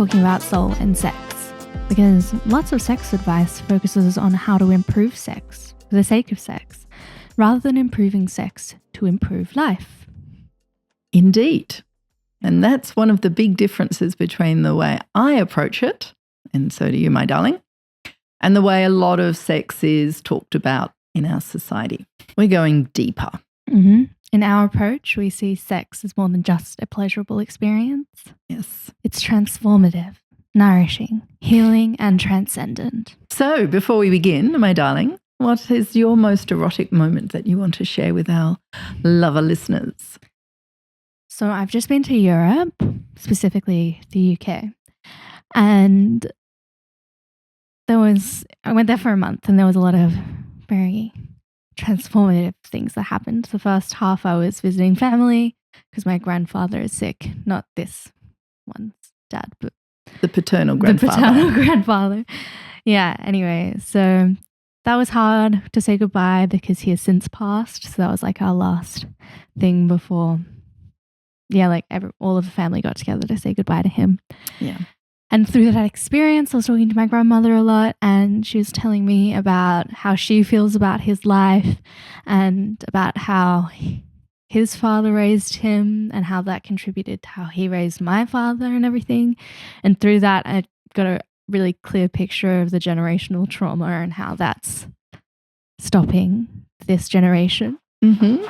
talking about soul and sex, because lots of sex advice focuses on how to improve sex for the sake of sex, rather than improving sex to improve life. Indeed. And that's one of the big differences between the way I approach it, and so do you, my darling, and the way a lot of sex is talked about in our society. We're going deeper. Mm-hmm. In our approach, we see sex as more than just a pleasurable experience. Yes. It's transformative, nourishing, healing, and transcendent. So before we begin, my darling, what is your most erotic moment that you want to share with our lover listeners? So I've just been to Europe, specifically the UK, and I went there for a month, and there was a lot of very transformative things that happened. The first half I was visiting family because my grandfather is sick, not this one's dad, but the paternal grandfather. The paternal grandfather. Yeah, anyway, so that was hard to say goodbye because he has since passed. So that was like our last thing before, all of the family got together to say goodbye to him. Yeah. And through that experience, I was talking to my grandmother a lot, and she was telling me about how she feels about his life and about how his father raised him and how that contributed to how he raised my father and everything. And through that, I got a really clear picture of the generational trauma and how that's stopping this generation. Mm-hmm.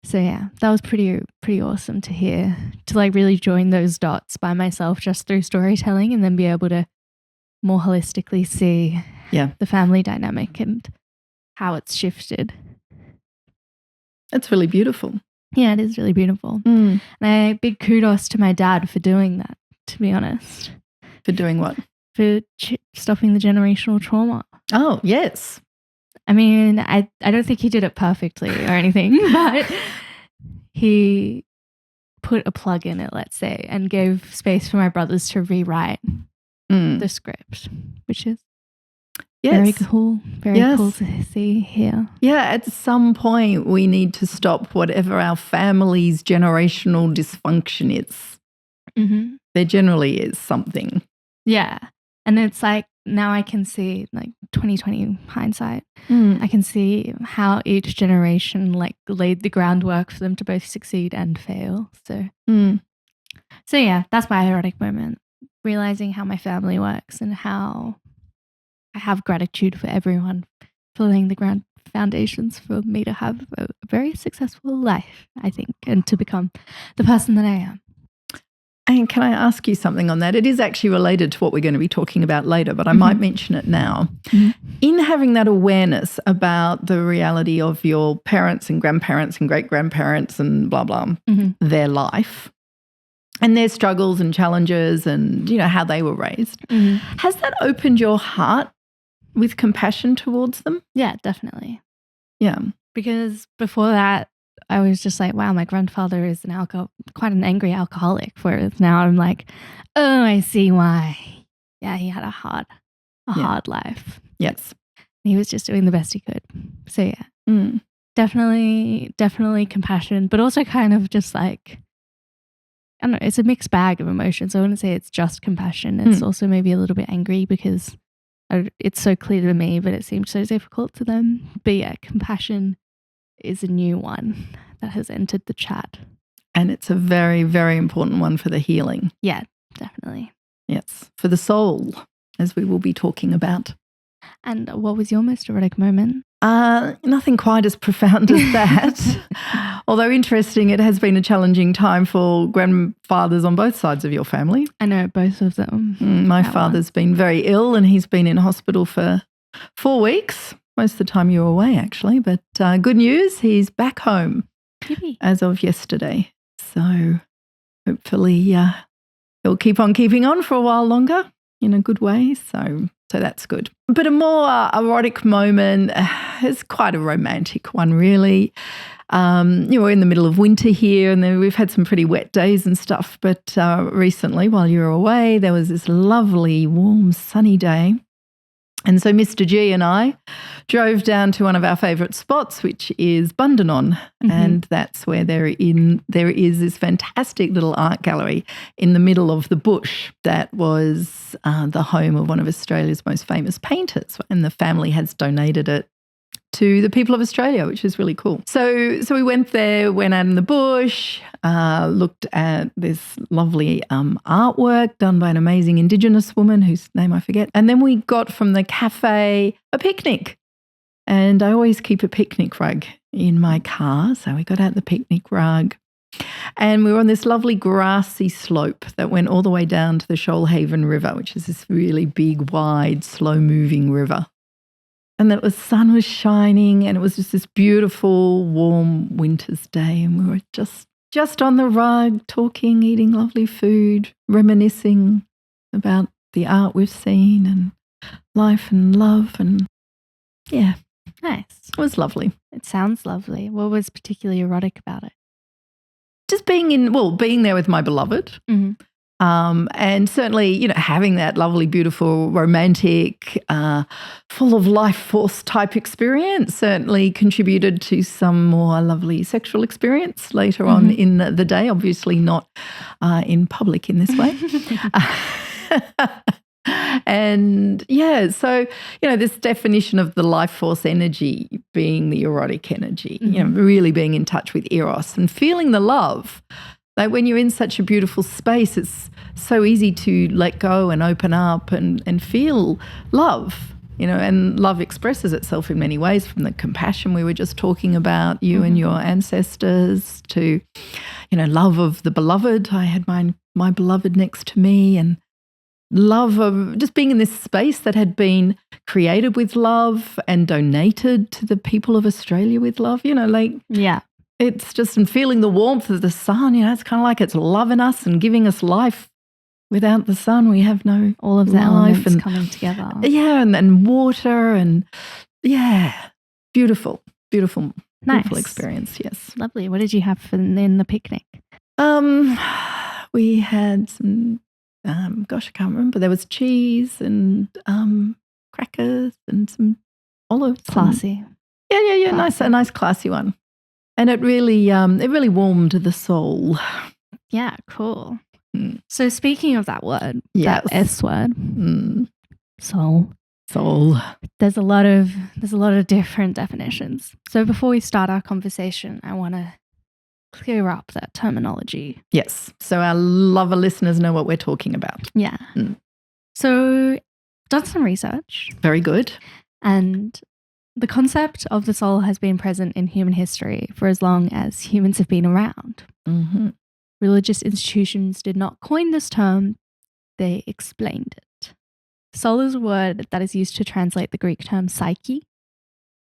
So yeah, that was pretty awesome to hear, to like really join those dots by myself just through storytelling, and then be able to more holistically see the family dynamic and how it's shifted. It's really beautiful. Yeah, it is really beautiful. And big kudos to my dad for doing that, to be honest. For doing what? For stopping the generational trauma. Oh, yes. I mean, I don't think he did it perfectly or anything, but he put a plug in it, let's say, and gave space for my brothers to rewrite the script, which is very cool. Very cool to see here. Yeah, at some point we need to stop whatever our family's generational dysfunction is. Mm-hmm. There generally is something. Yeah. And it's like, now I can see, like 2020 hindsight, I can see how each generation like laid the groundwork for them to both succeed and fail. So yeah, that's my erotic moment. Realizing how my family works and how I have gratitude for everyone for laying the foundations for me to have a very successful life, I think, and to become the person that I am. And can I ask you something on that? It is actually related to what we're going to be talking about later, but I might mention it now. Mm-hmm. In having that awareness about the reality of your parents and grandparents and great-grandparents and blah, blah, their life and their struggles and challenges and, you know, how they were raised, has that opened your heart with compassion towards them? Yeah, definitely. Yeah. Because before that, I was just like, wow, my grandfather is quite an angry alcoholic. Whereas now I'm like, oh, I see why. Yeah, he had a hard life. Yes. He was just doing the best he could. So yeah, definitely compassion, but also kind of just like, I don't know, it's a mixed bag of emotions. I wouldn't say it's just compassion. It's also maybe a little bit angry because it's so clear to me, but it seems so difficult to them. But yeah, compassion is a new one that has entered the chat. And it's a very, very important one for the healing. Yeah, definitely. Yes, for the soul, as we will be talking about. And what was your most erotic moment? Nothing quite as profound as that. Although interesting, it has been a challenging time for grandfathers on both sides of your family. I know, both of them. My father's been very ill and he's been in hospital for 4 weeks. Most of the time you were away, actually. But good news, he's back home as of yesterday. So hopefully he'll keep on keeping on for a while longer in a good way. So that's good. But a more erotic moment is quite a romantic one, really. We're in the middle of winter here and then we've had some pretty wet days and stuff. But recently, while you were away, there was this lovely, warm, sunny day. And so Mr. G and I drove down to one of our favourite spots, which is Bundanon. And that's where there is this fantastic little art gallery in the middle of the bush that was the home of one of Australia's most famous painters. And the family has donated it to the people of Australia, which is really cool. So we went there, went out in the bush, looked at this lovely artwork done by an amazing Indigenous woman whose name I forget. And then we got from the cafe a picnic. And I always keep a picnic rug in my car. So we got out the picnic rug and we were on this lovely grassy slope that went all the way down to the Shoalhaven River, which is this really big, wide, slow-moving river. And the sun was shining and it was just this beautiful, warm winter's day. And we were just on the rug, talking, eating lovely food, reminiscing about the art we've seen and life and love. And yeah. Nice. It was lovely. It sounds lovely. What was particularly erotic about it? Just being there with my beloved. And certainly, having that lovely, beautiful, romantic, full of life force type experience certainly contributed to some more lovely sexual experience later on in the day, obviously not in public in this way. And yeah, so, this definition of the life force energy being the erotic energy, really being in touch with eros and feeling the love. Like when you're in such a beautiful space, it's so easy to let go and open up and feel love, and love expresses itself in many ways, from the compassion we were just talking about, you and your ancestors, to, love of the beloved. I had my beloved next to me, and love of just being in this space that had been created with love and donated to the people of Australia with love, Yeah. It's just feeling the warmth of the sun, it's kind of like it's loving us and giving us life. Without the sun, we have no all of the life elements coming together. Yeah, and water and beautiful experience. Yes, lovely. What did you have in the picnic? We had some. I can't remember. There was cheese and crackers and some olives. Classy. Yeah. Classy. A nice classy one. And it really warmed the soul. Yeah, cool. So speaking of that word, yes. that S word, soul. There's a lot of different definitions. So before we start our conversation, I want to clear up that terminology. Yes. So our lover listeners know what we're talking about. Yeah. So done some research. Very good. And the concept of the soul has been present in human history for as long as humans have been around. Religious institutions did not coin this term, they explained it. Soul is a word that is used to translate the Greek term psyche,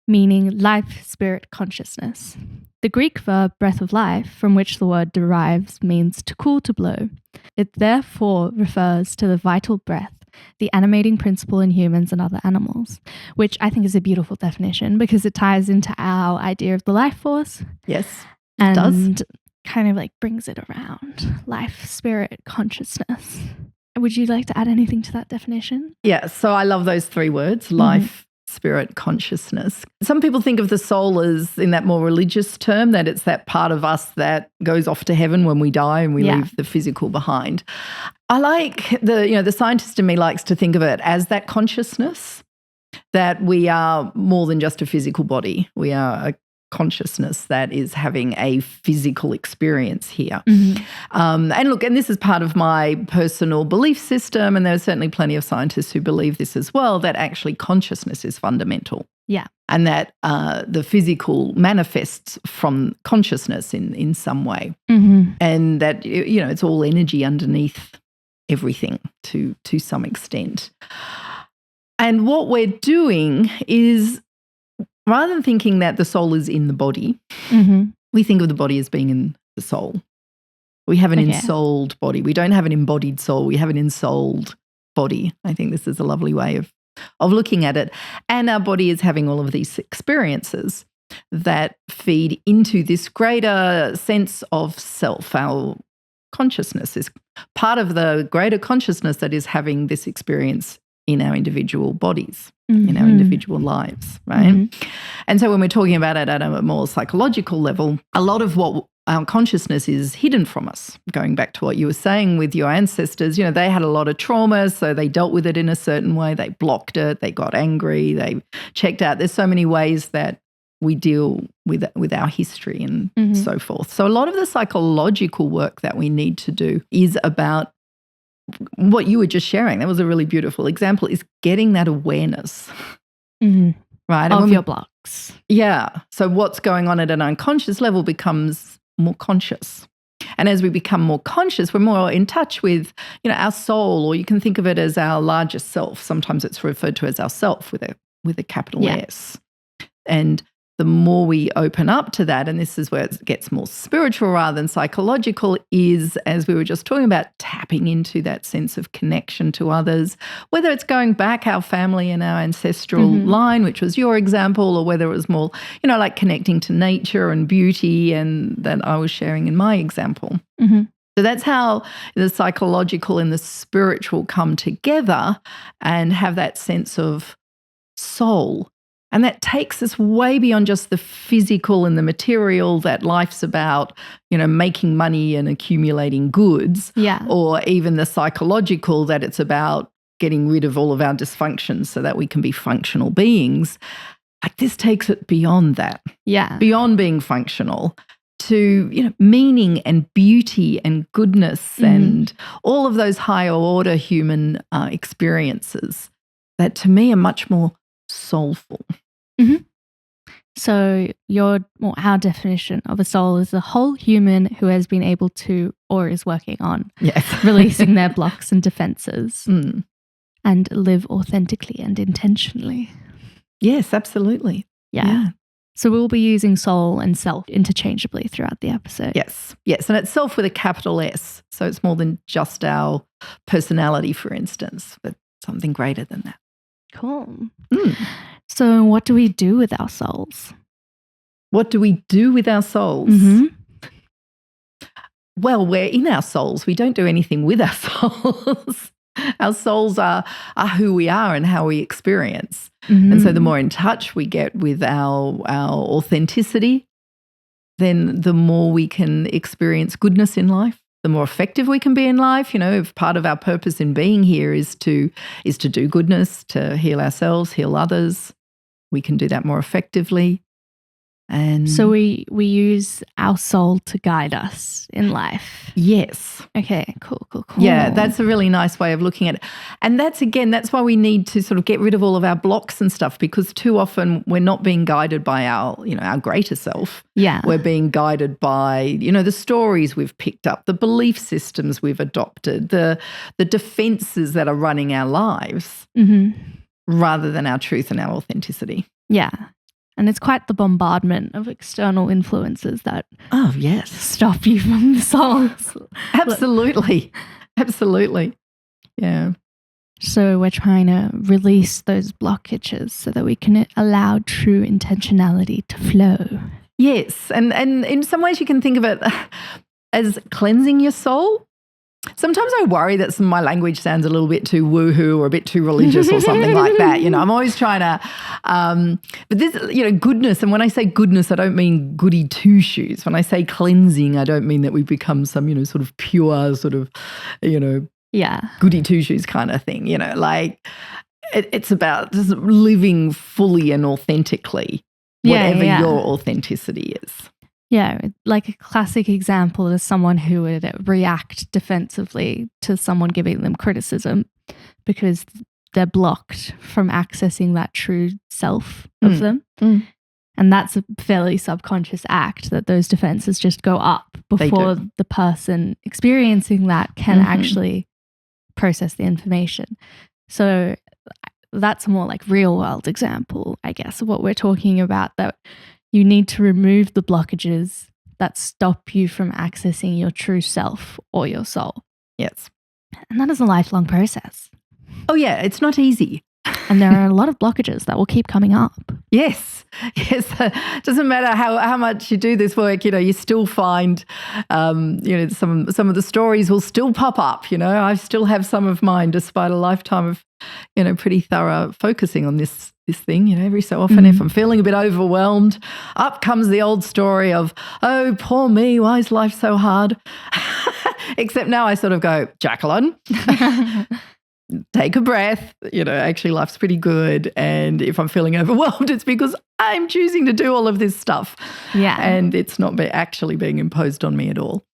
meaning life, spirit, consciousness. The Greek verb breath of life, from which the word derives, means to cool, to blow. It therefore refers to the vital breath, the animating principle in humans and other animals, which I think is a beautiful definition because it ties into our idea of the life force. Yes, it does. And kind of brings it around. Life, spirit, consciousness. Would you like to add anything to that definition? Yeah, so I love those three words, life, spirit, consciousness. Some people think of the soul as in that more religious term, that it's that part of us that goes off to heaven when we die and we leave the physical behind. I like the scientist in me likes to think of it as that consciousness, that we are more than just a physical body. We are a consciousness that is having a physical experience here. And this is part of my personal belief system, and there are certainly plenty of scientists who believe this as well, that actually consciousness is fundamental. Yeah. And that the physical manifests from consciousness in some way. And that, it's all energy underneath everything to some extent. And what we're doing is, rather than thinking that the soul is in the body, we think of the body as being in the soul. We have an ensouled body. We don't have an embodied soul. We have an ensouled body. I think this is a lovely way of looking at it. And our body is having all of these experiences that feed into this greater sense of self. Our consciousness is part of the greater consciousness that is having this experience in our individual bodies, in our individual lives, right? And so when we're talking about it at a more psychological level, a lot of what our consciousness is hidden from us. Going back to what you were saying with your ancestors, they had a lot of trauma, so they dealt with it in a certain way. They blocked it, they got angry, they checked out. There's so many ways that we deal with our history and so forth. So a lot of the psychological work that we need to do is about what you were just sharing. That was a really beautiful example, is getting that awareness. Right? Of your blocks. Yeah. So what's going on at an unconscious level becomes more conscious. And as we become more conscious, we're more in touch with, our soul, or you can think of it as our larger self. Sometimes it's referred to as our self with a capital S. And the more we open up to that, and this is where it gets more spiritual rather than psychological, is, as we were just talking about, tapping into that sense of connection to others, whether it's going back our family and our ancestral line, which was your example, or whether it was more, like connecting to nature and beauty, and that I was sharing in my example. So that's how the psychological and the spiritual come together and have that sense of soul. And that takes us way beyond just the physical and the material that life's about, making money and accumulating goods. Yeah. Or even the psychological, that it's about getting rid of all of our dysfunctions so that we can be functional beings. Like, this takes it beyond that. Yeah. Beyond being functional to, meaning and beauty and goodness and all of those higher order human experiences that to me are much more soulful. So our definition of a soul is a whole human who has been able to, or is working on, releasing their blocks and defenses and live authentically and intentionally. Yes, absolutely. Yeah. So we'll be using soul and self interchangeably throughout the episode. Yes. And it's self with a capital S. So it's more than just our personality, for instance, but something greater than that. Cool. So what do we do with our souls? What do we do with our souls? Well, we're in our souls. We don't do anything with our souls. Our souls are who we are and how we experience. And so the more in touch we get with our authenticity, then the more we can experience goodness in life. The more effective we can be in life. If part of our purpose in being here is to do goodness, to heal ourselves, heal others, we can do that more effectively. And so we use our soul to guide us in life. Yes. Okay, cool. Yeah, that's a really nice way of looking at it. And that's why we need to sort of get rid of all of our blocks and stuff, because too often we're not being guided by our greater self. Yeah. We're being guided by, the stories we've picked up, the belief systems we've adopted, the defenses that are running our lives, rather than our truth and our authenticity. Yeah. And it's quite the bombardment of external influences that stop you from the souls. Absolutely. Yeah. So we're trying to release those blockages so that we can allow true intentionality to flow. Yes. And in some ways you can think of it as cleansing your soul. Sometimes I worry that my language sounds a little bit too woohoo or a bit too religious or something like that. I'm always trying to, but this, goodness. And when I say goodness, I don't mean goody two shoes. When I say cleansing, I don't mean that we become some, sort of pure sort of, goody two shoes kind of thing. Like it's about just living fully and authentically, whatever your authenticity is. Yeah, like a classic example is someone who would react defensively to someone giving them criticism because they're blocked from accessing that true self of them. And that's a fairly subconscious act, that those defenses just go up before the person experiencing that can actually process the information. So that's a more like real world example, I guess, of what we're talking about, that you need to remove the blockages that stop you from accessing your true self or your soul. Yes. And that is a lifelong process. Oh, yeah. It's not easy. And there are a lot of blockages that will keep coming up. Yes. Doesn't matter how much you do this work, you still find, some of the stories will still pop up. I still have some of mine despite a lifetime of, pretty thorough focusing on this thing. Every so often, if I'm feeling a bit overwhelmed, up comes the old story of, oh, poor me, why is life so hard? Except now I sort of go, Jacqueline, take a breath. Actually life's pretty good. And if I'm feeling overwhelmed, it's because I'm choosing to do all of this stuff. Yeah. And it's not actually being imposed on me at all.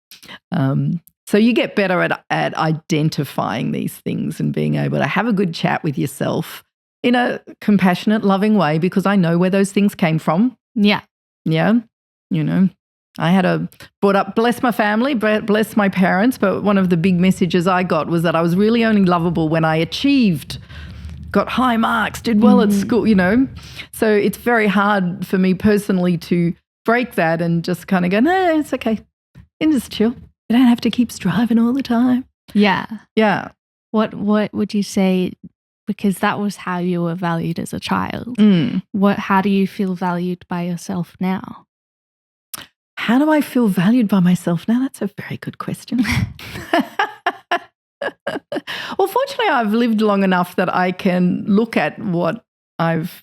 So you get better at identifying these things and being able to have a good chat with yourself in a compassionate, loving way, because I know where those things came from. Yeah. Yeah. I had brought up, bless my family, bless my parents, but one of the big messages I got was that I was really only lovable when I achieved, got high marks, did well at school, So it's very hard for me personally to break that and just kind of go, no, it's okay. And just chill. You don't have to keep striving all the time. Yeah. Yeah. What would you say, because that was how you were valued as a child. How do you feel valued by yourself now? How do I feel valued by myself now? That's a very good question. Well, fortunately, I've lived long enough that I can look at what I've,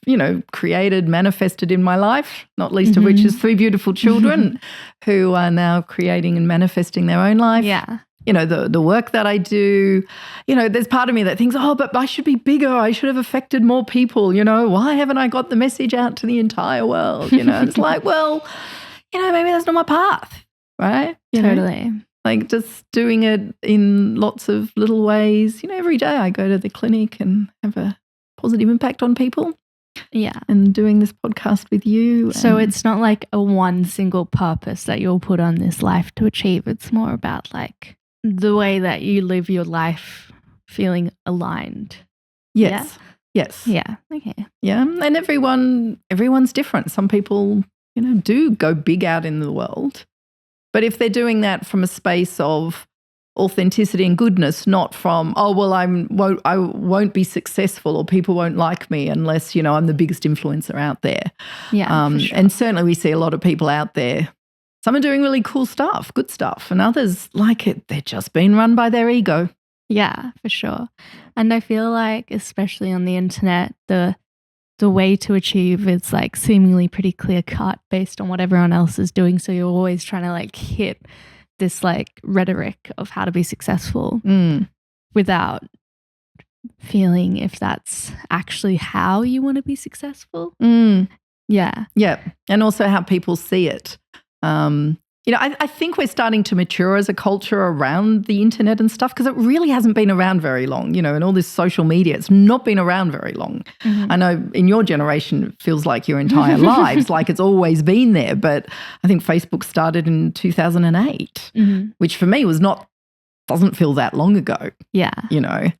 created, manifested in my life, not least of which is 3 beautiful children who are now creating and manifesting their own life. Yeah. The work that I do, there's part of me that thinks, oh, but I should be bigger. I should have affected more people. Why haven't I got the message out to the entire world? It's like, well, maybe that's not my path, right? Totally. Like just doing it in lots of little ways. Every day I go to the clinic and have a positive impact on people. Yeah. And doing this podcast with you. So it's not like a one single purpose that you'll put on this life to achieve. It's more about like the way that you live your life feeling aligned. Yes. Yeah? Yes. Yeah. Okay. Yeah. And everyone's different. Some people, do go big out in the world. But if they're doing that from a space of authenticity and goodness, not from, oh, well, I won't be successful or people won't like me unless, I'm the biggest influencer out there. Yeah, for sure. And certainly we see a lot of people out there. Some are doing really cool stuff, good stuff, and others like it. They're just being run by their ego. Yeah, for sure. And I feel like, especially on the internet, the way to achieve is like seemingly pretty clear cut based on what everyone else is doing. So you're always trying to like hit this like rhetoric of how to be successful without feeling if that's actually how you want to be successful. Yeah. Yeah. And also how people see it. I think we're starting to mature as a culture around the internet and stuff because it really hasn't been around very long, and all this social media, it's not been around very long. I know in your generation it feels like your entire lives, like it's always been there, but I think Facebook started in 2008, which for me doesn't feel that long ago. Yeah.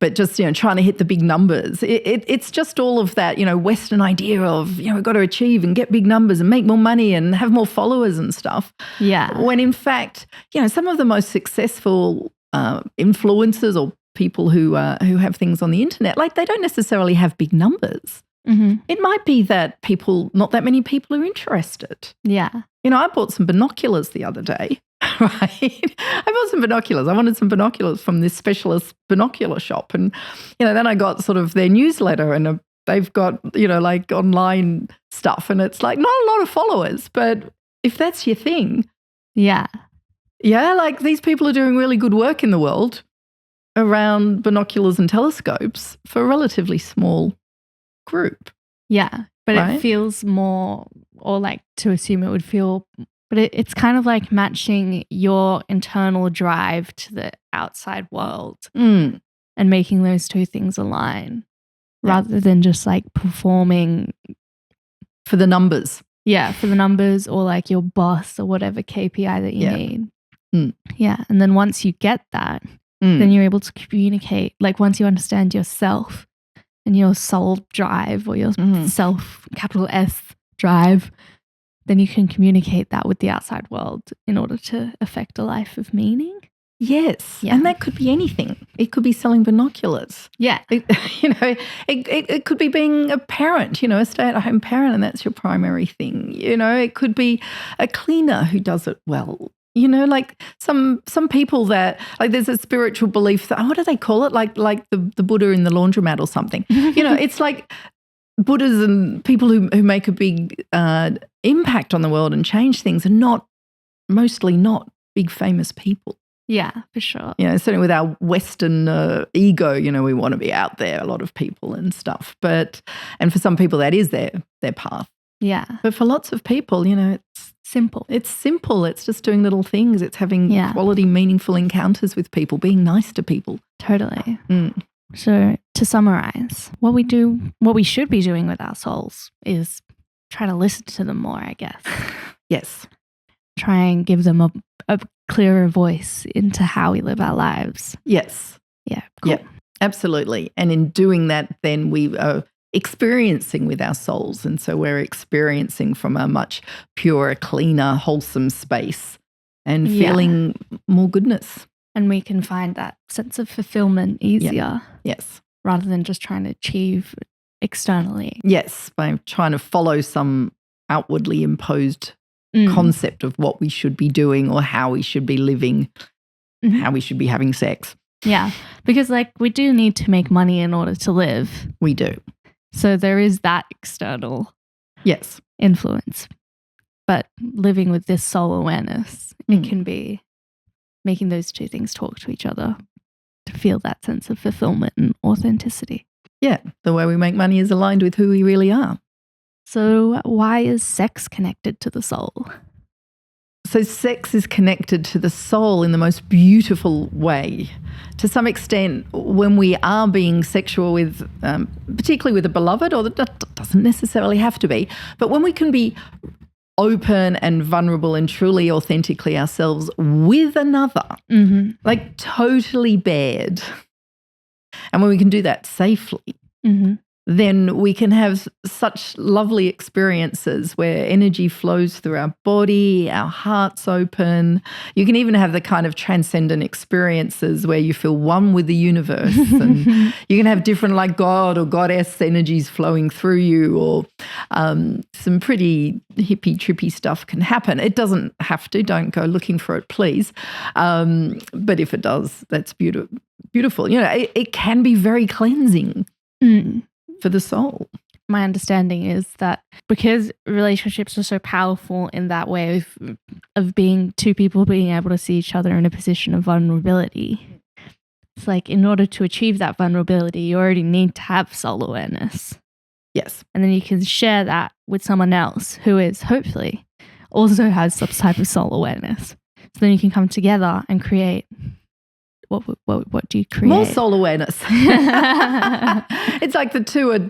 But just, trying to hit the big numbers. It's just all of that, Western idea of, we've got to achieve and get big numbers and make more money and have more followers and stuff. Yeah. When in fact, some of the most successful influencers or people who have things on the internet, like they don't necessarily have big numbers. It might be that not that many people are interested. Yeah. I bought some binoculars the other day. Right. I bought some binoculars. I wanted some binoculars from this specialist binocular shop. And, then I got sort of their newsletter and they've got, like online stuff and it's like not a lot of followers, but if that's your thing. Yeah. Yeah. Like these people are doing really good work in the world around binoculars and telescopes for a relatively small group. Yeah. But right? It feels more, or like to assume it would feel, but it's kind of like matching your internal drive to the outside world and making those two things align rather than just like performing for the numbers. Yeah, for the numbers or like your boss or whatever KPI that you need. Yeah, and then once you get that, then you're able to communicate. Like once you understand yourself and your soul drive or your self, capital S drive, then you can communicate that with the outside world in order to affect a life of meaning. Yes. Yeah. And that could be anything. It could be selling binoculars. Yeah. It could be being a parent, a stay-at-home parent, and that's your primary thing. It could be a cleaner who does it well. Like some people that, like, there's a spiritual belief that, what do they call it? Like the Buddha in the laundromat or something. It's like Buddhas and people who make a big impact on the world and change things are mostly not big famous people. Yeah, for sure. Certainly with our Western ego, we want to be out there, a lot of people and stuff. And for some people that is their path. Yeah. But for lots of people, it's simple. It's simple. It's just doing little things. It's having quality, meaningful encounters with people, being nice to people. Totally. So to summarize, what we should be doing with our souls is try to listen to them more, I guess. Yes. Try and give them a clearer voice into how we live our lives. Yes. Yeah. Cool. Yeah, absolutely. And in doing that, then we are experiencing with our souls. And so we're experiencing from a much purer, cleaner, wholesome space and feeling more goodness. And we can find that sense of fulfillment easier. Yeah. Yes. Rather than just trying to achieve externally. Yes, by trying to follow some outwardly imposed concept of what we should be doing or how we should be living, how we should be having sex. Yeah, because we do need to make money in order to live. We do. So there is that external influence. But living with this soul awareness, it can be making those two things talk to each other to feel that sense of fulfillment and authenticity. Yeah, the way we make money is aligned with who we really are. So why is sex connected to the soul? So sex is connected to the soul in the most beautiful way. To some extent, when we are being sexual with, particularly with a beloved, or that doesn't necessarily have to be, but when we can be open and vulnerable and truly authentically ourselves with another, like totally bared, and when we can do that safely, then we can have such lovely experiences where energy flows through our body, our heart's open. You can even have the kind of transcendent experiences where you feel one with the universe and you can have different like God or goddess energies flowing through you, or some pretty hippie, trippy stuff can happen. It doesn't have to. Don't go looking for it, please. But if it does, that's beautiful. It can be very cleansing. For the soul. My understanding is that because relationships are so powerful in that way of being two people being able to see each other in a position of vulnerability, it's like in order to achieve that vulnerability, you already need to have soul awareness. Yes. And then you can share that with someone else who is hopefully also has some type of soul awareness. So then you can come together and create. What do you create? More soul awareness. It's like the two are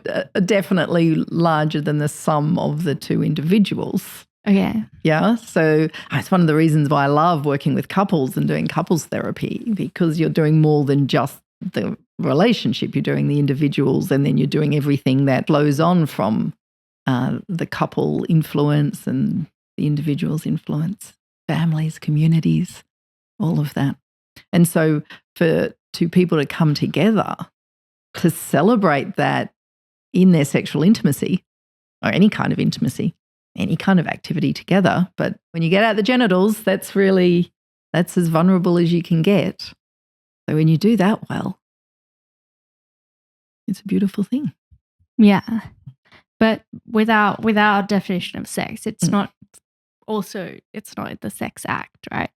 definitely larger than the sum of the two individuals. Okay. Yeah. So it's one of the reasons why I love working with couples and doing couples therapy, because you're doing more than just the relationship. You're doing the individuals, and then you're doing everything that flows on from the couple influence and the individual's influence, families, communities, all of that. And so for two people to come together to celebrate that in their sexual intimacy, or any kind of intimacy, any kind of activity together, but when you get out the genitals, that's as vulnerable as you can get. So when you do that well, it's a beautiful thing. Yeah. But with our definition of sex, it's not the sex act, right?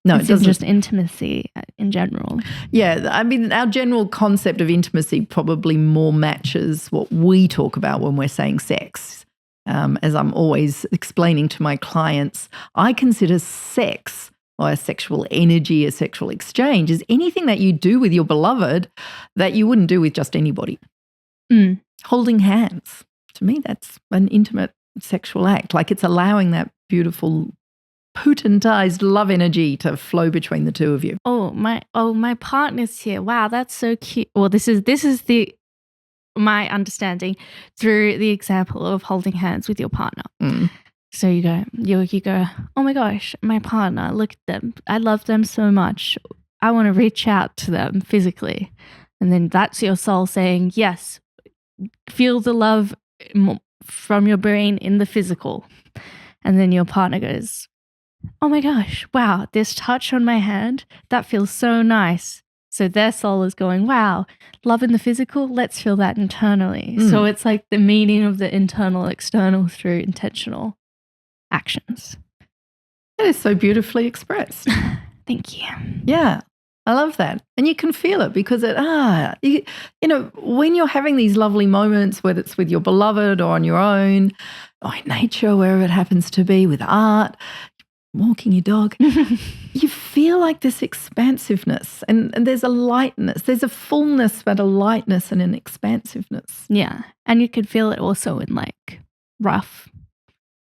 No, it's just intimacy in general. Yeah, I mean, our general concept of intimacy probably more matches what we talk about when we're saying sex. As I'm always explaining to my clients, I consider sex, or a sexual energy, a sexual exchange, is anything that you do with your beloved that you wouldn't do with just anybody. Holding hands, to me, that's an intimate sexual act. Like, it's allowing that beautiful potentized love energy to flow between the two of you. My partner's here. Wow, that's so cute. Well, this is my understanding through the example of holding hands with your partner. So you go, oh my gosh, my partner, look at them. I love them so much. I want to reach out to them physically. And then that's your soul saying, yes, feel the love from your brain in the physical. And then your partner goes, oh my gosh, wow, this touch on my hand, that feels so nice. So their soul is going, wow, love in the physical, let's feel that internally. So it's like the meaning of the internal, external through intentional actions. That is so beautifully expressed. Thank you. Yeah, I love that. And you can feel it because you know, when you're having these lovely moments, whether it's with your beloved or on your own, or in nature, wherever it happens to be, with art, walking your dog, you feel like this expansiveness and there's a lightness. There's a fullness, but a lightness and an expansiveness. Yeah. And you can feel it also in like rough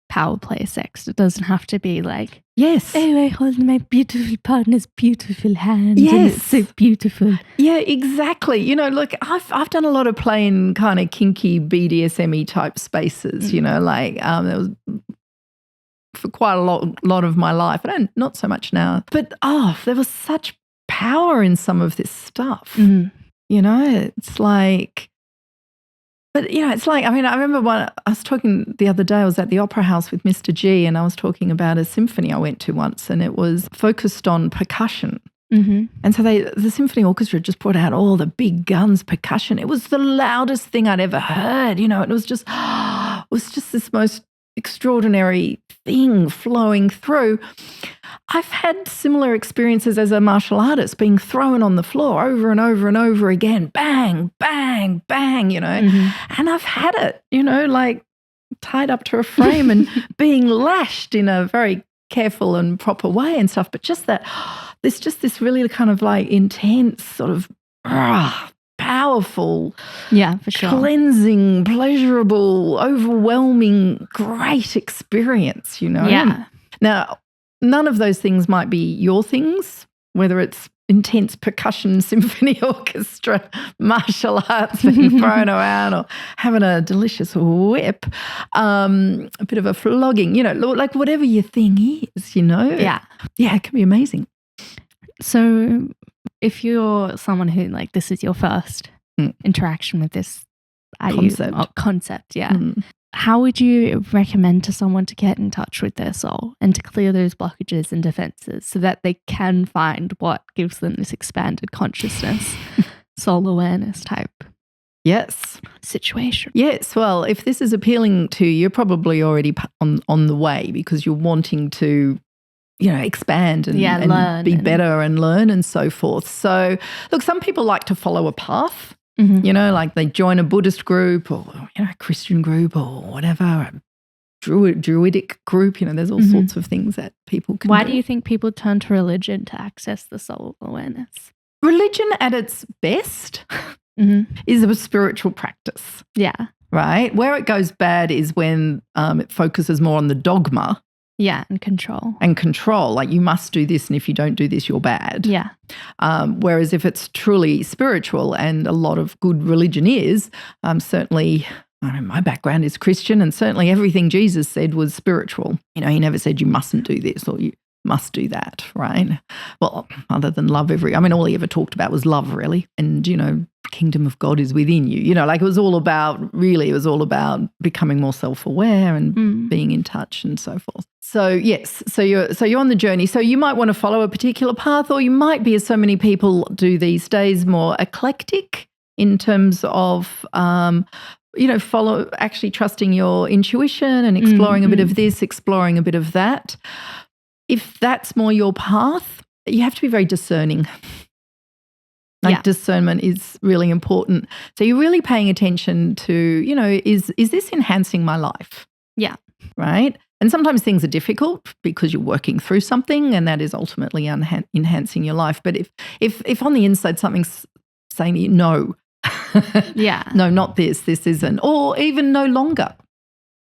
power play sex. It doesn't have to be like, yes, oh, I hold my beautiful partner's beautiful hand. Yes. And it's so beautiful. Yeah, exactly. You know, look, I've done a lot of play in kind of kinky BDSM-y type spaces, you know, like there was for quite a lot of my life. Not so much now. But there was such power in some of this stuff. You know, it's like, but you know, it's like, I mean, I remember when I was talking the other day, I was at the Opera House with Mr. G and I was talking about a symphony I went to once and it was focused on percussion. And so the symphony orchestra just brought out all the big guns percussion. It was the loudest thing I'd ever heard, you know, it was just this most extraordinary thing flowing through. I've had similar experiences as a martial artist, being thrown on the floor over and over and over again, bang, bang, bang, you know, and I've had it, you know, like tied up to a frame and being lashed in a very careful and proper way and stuff. But just that, there's just this really kind of like intense sort of powerful, yeah, for sure, cleansing, pleasurable, overwhelming, great experience, you know? Yeah. Now, none of those things might be your things, whether it's intense percussion, symphony orchestra, martial arts being thrown around or having a delicious whip, a bit of a flogging, you know, like whatever your thing is, you know? Yeah. Yeah, it can be amazing. So if you're someone who like this is your first interaction with this concept, yeah. How would you recommend to someone to get in touch with their soul and to clear those blockages and defenses so that they can find what gives them this expanded consciousness, soul awareness type situation? Yes, well, if this is appealing to you, you're probably already on the way because you're wanting to, you know, expand and learn be better and learn and so forth. So, look, some people like to follow a path, you know, like they join a Buddhist group or, you know, a Christian group or whatever, a Druidic group, you know, there's all sorts of things that people can do. Why do you think people turn to religion to access the soul awareness? Religion at its best is a spiritual practice. Yeah. Right? Where it goes bad is when it focuses more on the dogma. Yeah, and control. And control, like you must do this and if you don't do this, you're bad. Yeah. Whereas if it's truly spiritual, and a lot of good religion is, certainly, I mean, my background is Christian and certainly everything Jesus said was spiritual. You know, he never said you mustn't do this or you must do that, right? Well, other than love all he ever talked about was love, really. And, you know, kingdom of God is within you. You know, like it was all about becoming more self-aware and being in touch and so forth. So yes, so you're on the journey. So you might want to follow a particular path, or you might be, as so many people do these days, more eclectic in terms of you know, actually trusting your intuition and exploring a bit of this, exploring a bit of that. If that's more your path, you have to be very discerning. Discernment is really important. So you're really paying attention to, you know, is this enhancing my life? Yeah. Right? And sometimes things are difficult because you're working through something and that is ultimately enhancing your life. But if on the inside something's saying to you, no, no, not this isn't, or even no longer.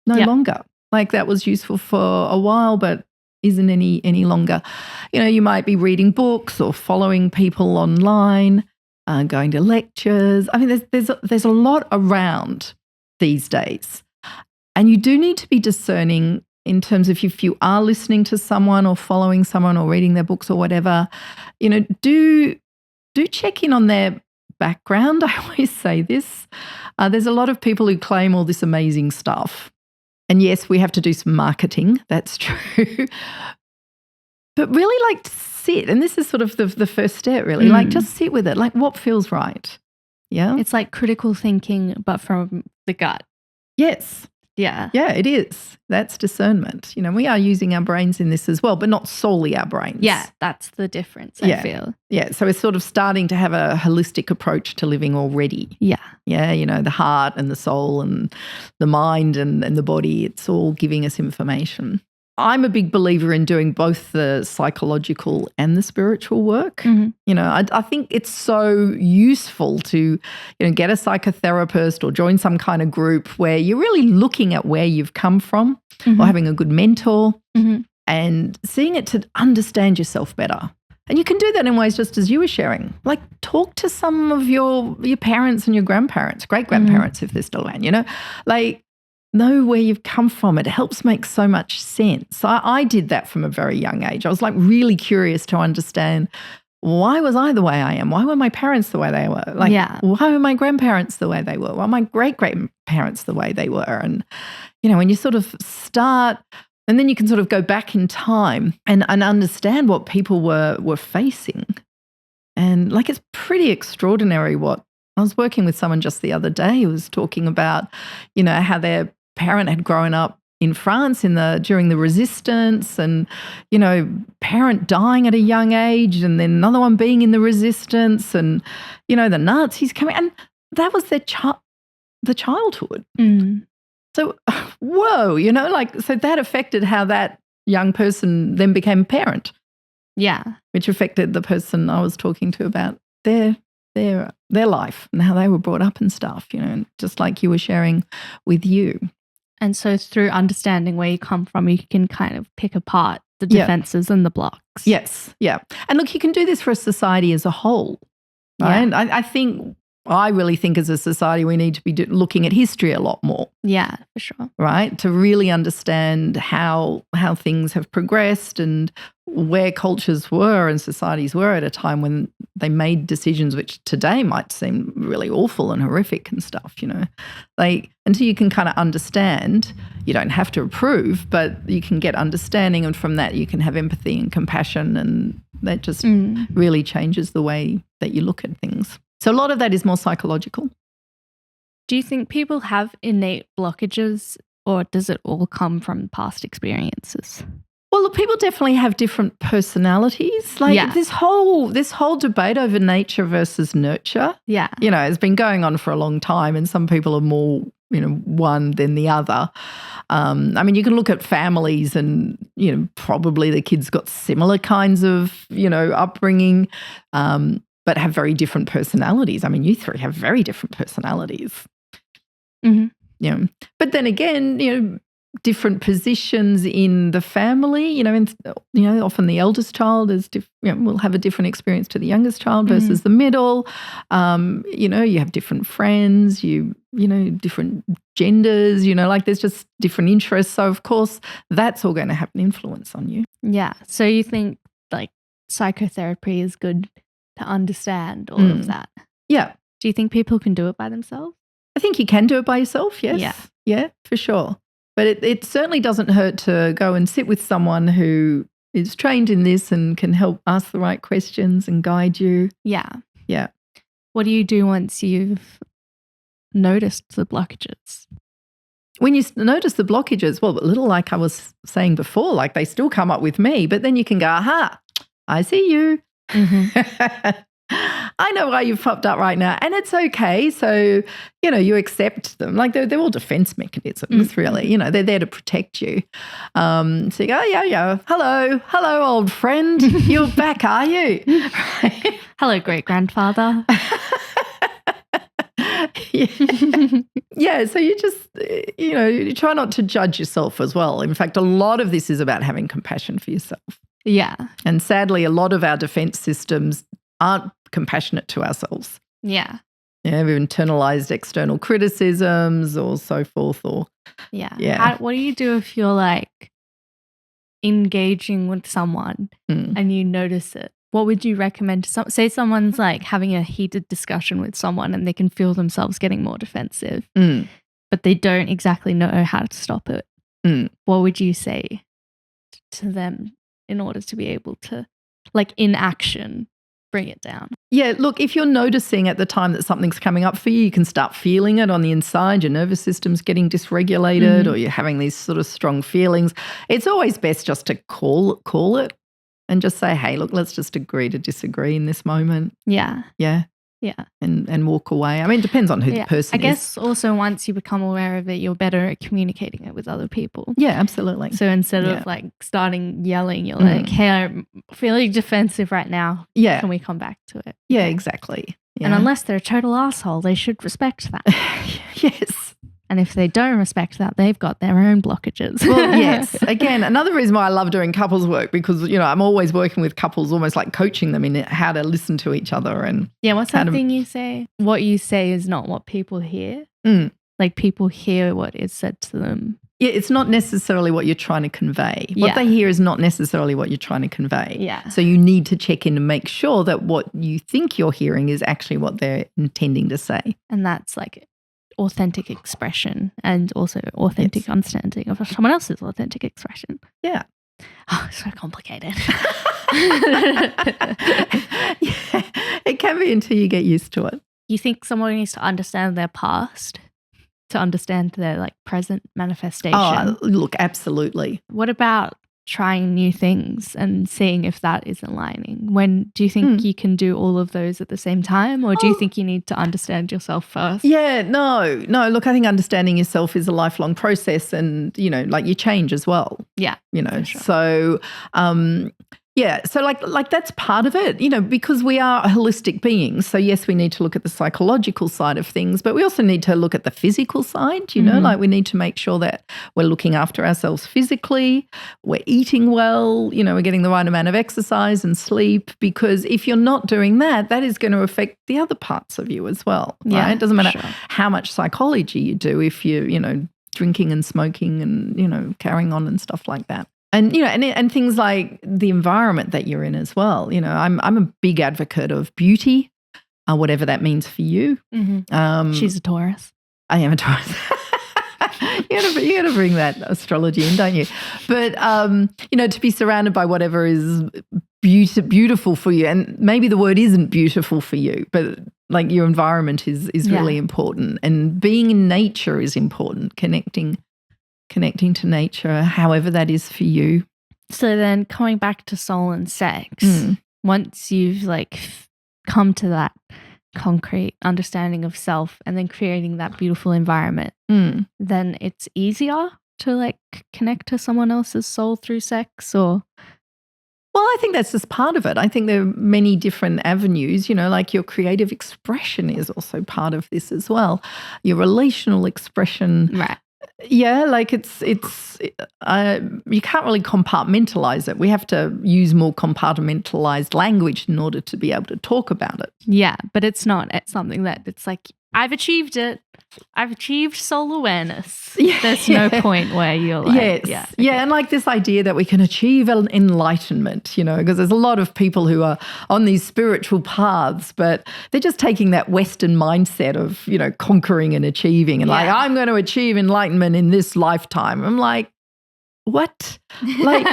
Like that was useful for a while, but isn't any longer. You know, you might be reading books or following people online, going to lectures. I mean, there's a lot around these days. And you do need to be discerning in terms of if you are listening to someone or following someone or reading their books or whatever, do check in on their background. I always say this. There's a lot of people who claim all this amazing stuff. And yes, we have to do some marketing. That's true. But really sit. And this is sort of the first step, really. Just sit with it. What feels right? Yeah. It's like critical thinking, but from the gut. Yes. Yeah. Yeah, it is. That's discernment. We are using our brains in this as well, but not solely our brains. Yeah, that's the difference, I feel. Yeah, so we're sort of starting to have a holistic approach to living already. Yeah. Yeah, the heart and the soul and the mind and the body, it's all giving us information. I'm a big believer in doing both the psychological and the spiritual work. I think it's so useful to, get a psychotherapist or join some kind of group where you're really looking at where you've come from or having a good mentor and seeing it to understand yourself better. And you can do that in ways just as you were sharing. Talk to some of your parents and your grandparents, great-grandparents if they're still around, know where you've come from. It helps make so much sense. I did that from a very young age. I was really curious to understand, why was I the way I am? Why were my parents the way they were? Why were my grandparents the way they were? Why were my great-grandparents the way they were? And, when you sort of start, and then you can sort of go back in time and understand what people were facing. And it's pretty extraordinary what I was working with someone just the other day who was talking about, how their parent had grown up in France during the resistance and, parent dying at a young age and then another one being in the resistance and, the Nazis coming. And that was their childhood. So, whoa, so that affected how that young person then became a parent. Yeah. Which affected the person I was talking to about their life and how they were brought up and stuff, just like you were sharing with you. And so through understanding where you come from, you can kind of pick apart the defenses and the blocks. Yes, yeah. And look, you can do this for a society as a whole, right? Yeah. I really think as a society we need to be looking at history a lot more. Yeah, for sure. Right? To really understand how things have progressed and where cultures were and societies were at a time when they made decisions which today might seem really awful and horrific and stuff, until you can kind of understand, you don't have to approve, but you can get understanding, and from that you can have empathy and compassion, and that just really changes the way that you look at things. So a lot of that is more psychological. Do you think people have innate blockages, or does it all come from past experiences? Well, look, people definitely have different personalities. This whole debate over nature versus nurture, has been going on for a long time, and some people are more, one than the other. You can look at families and, probably the kids got similar kinds of, upbringing, but have very different personalities. You three have very different personalities. Mm-hmm. But then again, different positions in the family. Often the eldest child is will have a different experience to the youngest child versus the middle. You have different friends. Different genders. There's just different interests. So of course, that's all going to have an influence on you. Yeah. So you think psychotherapy is good to understand all of that? Yeah. Do you think people can do it by themselves? I think you can do it by yourself, yes. Yeah, for sure. But it certainly doesn't hurt to go and sit with someone who is trained in this and can help ask the right questions and guide you. Yeah. Yeah. What do you do once you've noticed the blockages? When you notice the blockages, well, a little like I was saying before, they still come up with me, but then you can go, aha, I see you. Mm-hmm. I know why you've popped up right now, and it's okay. So, you accept them. They're all defense mechanisms, really. They're there to protect you. So you go, yeah. Hello, old friend. You're back, are you? Right? Hello, great-grandfather. Yeah, so you just, you try not to judge yourself as well. In fact, a lot of this is about having compassion for yourself. Yeah. And sadly, a lot of our defense systems aren't compassionate to ourselves. Yeah. Yeah, we've internalized external criticisms or so forth. Or yeah. What do you do if you're engaging with someone and you notice it, what would you recommend to say someone's like having a heated discussion with someone and they can feel themselves getting more defensive, but they don't exactly know how to stop it. What would you say to them in order to be able to, like in action, bring it down? Yeah, look, if you're noticing at the time that something's coming up for you, you can start feeling it on the inside, your nervous system's getting dysregulated or you're having these sort of strong feelings. It's always best just to call it and just say, hey, look, let's just agree to disagree in this moment. Yeah. Yeah. Yeah. And walk away. I mean, it depends on who the person is. I guess also once you become aware of it, you're better at communicating it with other people. Yeah, absolutely. So instead of like starting yelling, you're like, hey, I'm feeling defensive right now. Yeah. Can we come back to it? Yeah, exactly. Yeah. And unless they're a total asshole, they should respect that. Yes. And if they don't respect that, they've got their own blockages. Well, yes. Again, another reason why I love doing couples work, because, you know, I'm always working with couples, almost like coaching them in how to listen to each other. And yeah, what's that thing you say? What you say is not what people hear. Like people hear what is said to them. Yeah, it's not necessarily what you're trying to convey. What they hear is not necessarily what you're trying to convey. Yeah. So you need to check in and make sure that what you think you're hearing is actually what they're intending to say. And that's like authentic expression and also authentic understanding of someone else's authentic expression. Yeah. Oh, so complicated. Yeah, it can be until you get used to it. You think someone needs to understand their past to understand their like present manifestation? Oh, look, absolutely. What about trying new things and seeing if that is aligning? When do you think you can do all of those at the same time, or do you think you need to understand yourself first? Yeah, no. Look, I think understanding yourself is a lifelong process, and you know, like you change as well. Yeah, you know. Sure. So, yeah, so like that's part of it, you know, because we are holistic beings. So yes, we need to look at the psychological side of things, but we also need to look at the physical side, you know, like we need to make sure that we're looking after ourselves physically, we're eating well, you know, we're getting the right amount of exercise and sleep, because if you're not doing that, that is going to affect the other parts of you as well, right? Yeah, it doesn't matter how much psychology you do if you're, you know, drinking and smoking and, you know, carrying on and stuff like that. And, you know, and things like the environment that you're in as well. You know, I'm a big advocate of beauty, whatever that means for you. She's a Taurus. I am a Taurus. You got to bring that astrology in, don't you? But, you know, to be surrounded by whatever is beautiful for you, and maybe the word isn't beautiful for you, but like your environment is really important. And being in nature is important, connecting to nature, however that is for you. So then coming back to soul and sex, once you've like come to that concrete understanding of self and then creating that beautiful environment, then it's easier to like connect to someone else's soul through sex, or? Well, I think that's just part of it. I think there are many different avenues, you know, like your creative expression is also part of this as well. Your relational expression. Right. Yeah, like it's you can't really compartmentalize it. We have to use more compartmentalized language in order to be able to talk about it. Yeah, but it's not something that it's like, I've achieved it. I've achieved soul awareness. Yeah, there's no point where you're like, and like this idea that we can achieve enlightenment, you know, because there's a lot of people who are on these spiritual paths, but they're just taking that Western mindset of, you know, conquering and achieving and like, I'm going to achieve enlightenment in this lifetime. I'm like, what? Like,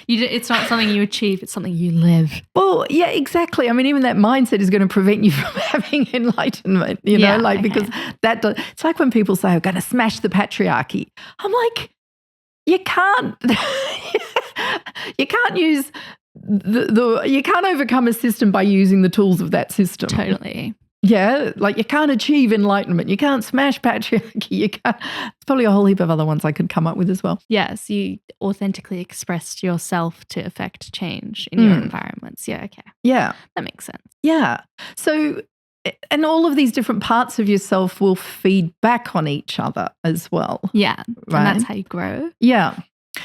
it's not something you achieve, it's something you live. Well, yeah, exactly. I mean, even that mindset is going to prevent you from having enlightenment, you know, like because it's like when people say, I'm going to smash the patriarchy. I'm like, you can't use you can't overcome a system by using the tools of that system. Totally. Yeah, like you can't achieve enlightenment. You can't smash patriarchy. You can't. There's probably a whole heap of other ones I could come up with as well. Yes, you authentically expressed yourself to affect change in your environments. Yeah, okay. Yeah. That makes sense. Yeah. So, and all of these different parts of yourself will feed back on each other as well. Yeah. Right? And that's how you grow. Yeah.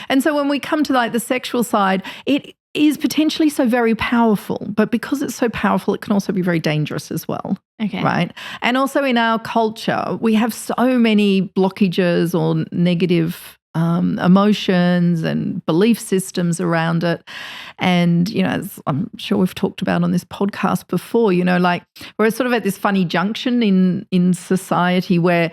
And so when we come to like the sexual side, it is potentially so very powerful, but because it's so powerful, it can also be very dangerous as well. Okay. Right. And also in our culture, we have so many blockages or negative emotions and belief systems around it. And, as I'm sure we've talked about on this podcast before, like we're sort of at this funny junction in society where,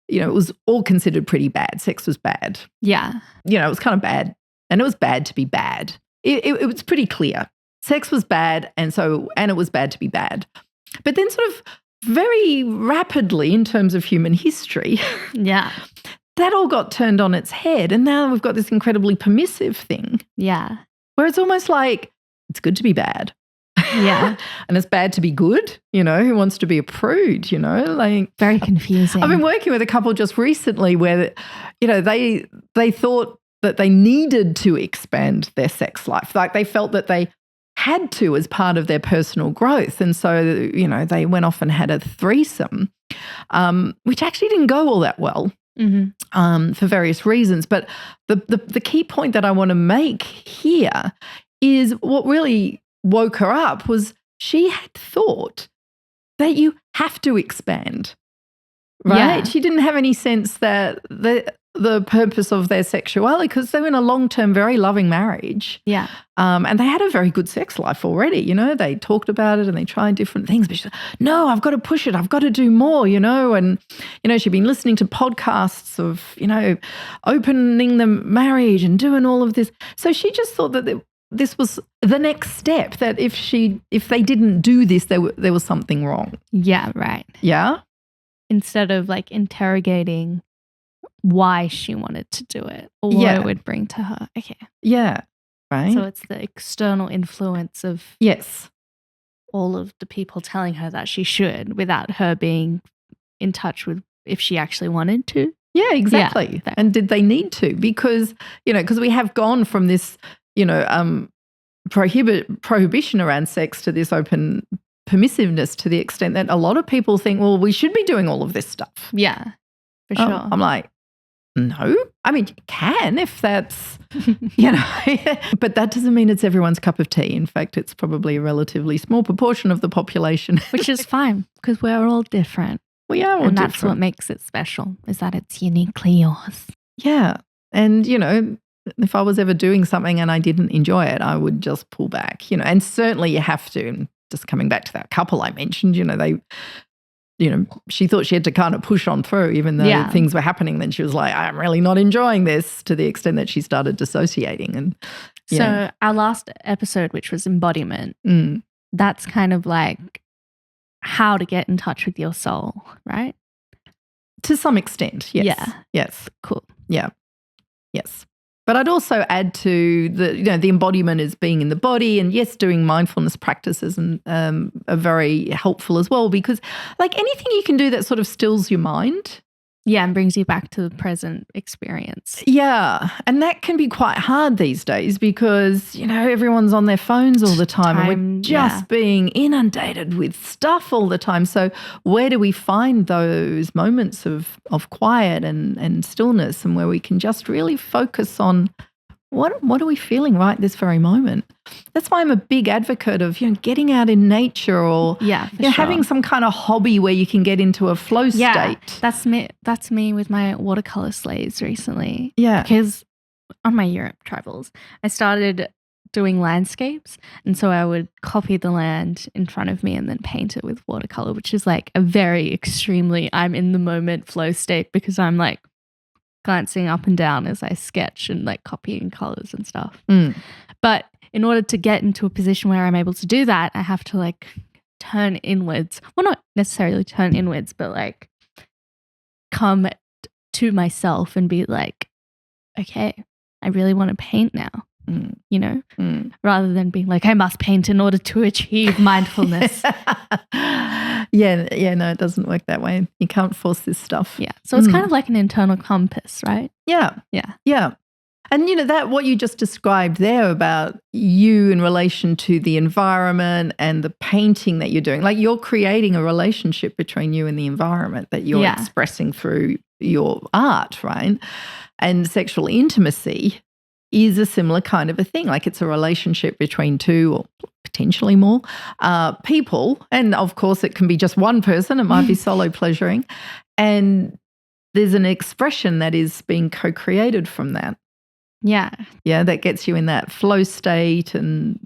it was all considered pretty bad. Sex was bad. Yeah. It was kind of bad, and it was bad to be bad. It was pretty clear. Sex was bad, and it was bad to be bad. But then sort of very rapidly in terms of human history, yeah, that all got turned on its head, and now we've got this incredibly permissive thing. Yeah. Where it's almost like it's good to be bad. Yeah. And it's bad to be good, who wants to be a prude, like very confusing. I've been working with a couple just recently where, they thought that they needed to expand their sex life. Like they felt that they had to as part of their personal growth. And so, they went off and had a threesome, which actually didn't go all that well. Mm-hmm. For various reasons. But the key point that I want to make here is what really woke her up was she had thought that you have to expand, right? Yeah. She didn't have any sense that the purpose of their sexuality, because they were in a long-term, very loving marriage. Yeah. And they had a very good sex life already, they talked about it and they tried different things, but she said, no, I've got to push it. I've got to do more, and, she'd been listening to podcasts of, opening the marriage and doing all of this. So she just thought that this was the next step, that if they didn't do this, there was something wrong. Yeah, right. Yeah. Instead of like interrogating why she wanted to do it or what it would bring to her. Okay. Yeah. Right. So it's the external influence of all of the people telling her that she should, without her being in touch with if she actually wanted to. Yeah, exactly. Yeah. And did they need to? Because, because we have gone from this, prohibition around sex to this open permissiveness, to the extent that a lot of people think, well, we should be doing all of this stuff. Yeah, for sure. I'm like, no. I mean, you can if that's, but that doesn't mean it's everyone's cup of tea. In fact, it's probably a relatively small proportion of the population. Which is fine, because we're all different. We are all different. And that's what makes it special, is that it's uniquely yours. Yeah. And, if I was ever doing something and I didn't enjoy it, I would just pull back, and certainly you have to. And just coming back to that couple I mentioned, she thought she had to kind of push on through, even though things were happening. Then she was like, I'm really not enjoying this, to the extent that she started dissociating. And so our last episode, which was embodiment, that's kind of like how to get in touch with your soul, right? To some extent, yes. Yeah. Yes. Cool. Yeah. Yes. But I'd also add to the embodiment as being in the body, and yes, doing mindfulness practices and are very helpful as well, because like anything you can do that sort of stills your mind. Yeah, and brings you back to the present experience. Yeah, and that can be quite hard these days because, everyone's on their phones all the time and we're just being inundated with stuff all the time. So where do we find those moments of quiet and stillness, and where we can just really focus on what are we feeling right this very moment? That's why I'm a big advocate of, getting out in nature, or having some kind of hobby where you can get into a flow state. That's me with my watercolor slaves recently. Yeah. Because on my Europe travels, I started doing landscapes, and so I would copy the land in front of me and then paint it with watercolor, which is like a very extremely I'm in the moment flow state, because I'm like glancing up and down as I sketch and like copying colors and stuff. But in order to get into a position where I'm able to do that, I have to like turn inwards. Well, not necessarily turn inwards, but like come to myself and be like, okay, I really want to paint now, rather than being like, I must paint in order to achieve mindfulness. No, it doesn't work that way. You can't force this stuff. Yeah. So it's kind of like an internal compass, right? Yeah. And that what you just described there about you in relation to the environment and the painting that you're doing, like you're creating a relationship between you and the environment that you're expressing through your art, right? And sexual intimacy is a similar kind of a thing. Like it's a relationship between two or potentially more people. And of course it can be just one person. It might be solo pleasuring. And there's an expression that is being co-created from that. Yeah. Yeah, that gets you in that flow state, and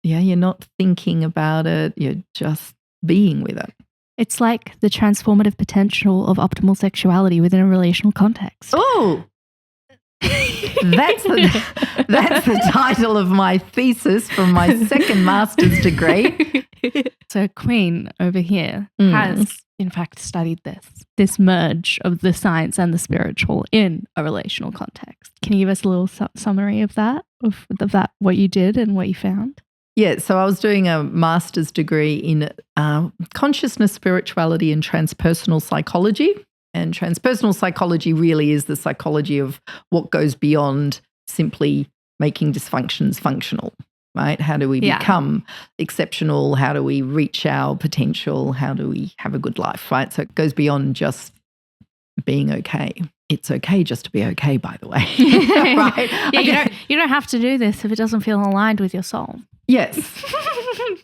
you're not thinking about it, you're just being with it. It's like the transformative potential of optimal sexuality within a relational context. Oh, that's the title of my thesis from my second master's degree. So Queen over here has, in fact, studied this merge of the science and the spiritual in a relational context. Can you give us a little summary of that, what you did and what you found? Yeah, so I was doing a master's degree in consciousness, spirituality, and transpersonal psychology. And transpersonal psychology really is the psychology of what goes beyond simply making dysfunctions functional, right? How do we become exceptional? How do we reach our potential? How do we have a good life, right? So it goes beyond just being okay. It's okay just to be okay, by the way. Right? Yeah, you don't have to do this if it doesn't feel aligned with your soul. Yes.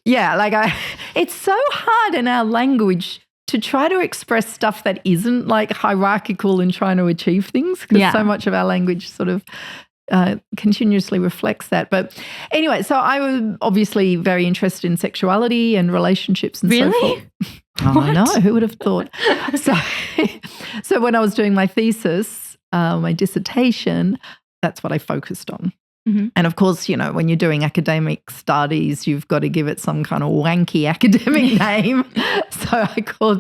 Yeah, it's so hard in our language to try to express stuff that isn't like hierarchical in trying to achieve things, because so much of our language sort of continuously reflects that. But anyway, so I was obviously very interested in sexuality and relationships and so forth. Oh, I know. Who would have thought? So when I was doing my thesis, my dissertation, that's what I focused on. Mm-hmm. And of course, when you're doing academic studies, you've got to give it some kind of wanky academic name. So I called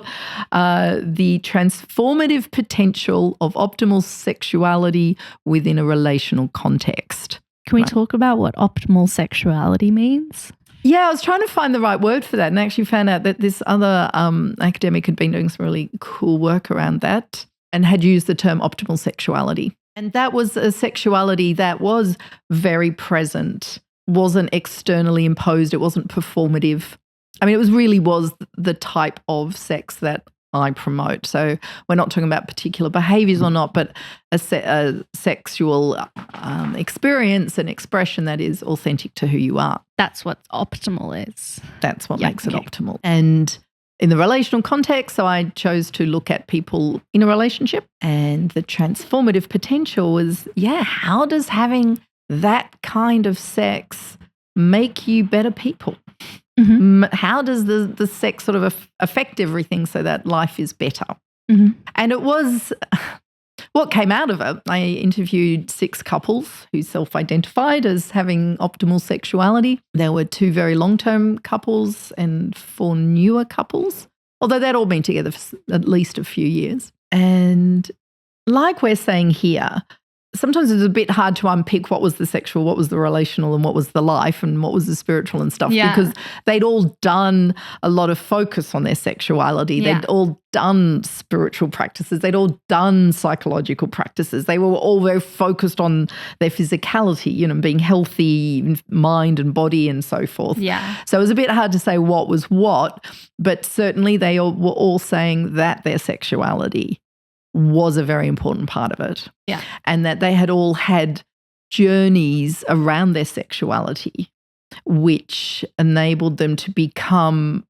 the transformative potential of optimal sexuality within a relational context. Can we talk about what optimal sexuality means? Yeah, I was trying to find the right word for that, and actually found out that this other academic had been doing some really cool work around that and had used the term optimal sexuality. And that was a sexuality that was very present, wasn't externally imposed, it wasn't performative. I mean, it really was the type of sex that I promote. So we're not talking about particular behaviours or not, but a sexual experience and expression that is authentic to who you are. That's what optimal is. That's what makes it optimal. And in the relational context, so I chose to look at people in a relationship, and the transformative potential was, how does having that kind of sex make you better people? Mm-hmm. How does the sex sort of affect everything so that life is better? Mm-hmm. And it was what came out of it. I interviewed 6 couples who self-identified as having optimal sexuality. There were 2 very long-term couples and 4 newer couples, although they'd all been together for at least a few years. And like we're saying here, sometimes it's a bit hard to unpick what was the sexual, what was the relational, and what was the life, and what was the spiritual and stuff, because they'd all done a lot of focus on their sexuality. Yeah. They'd all done spiritual practices. They'd all done psychological practices. They were all very focused on their physicality, being healthy in mind and body and so forth. Yeah. So it was a bit hard to say what was what, but certainly they all were all saying that their sexuality was a very important part of it. Yeah. And that they had all had journeys around their sexuality which enabled them to become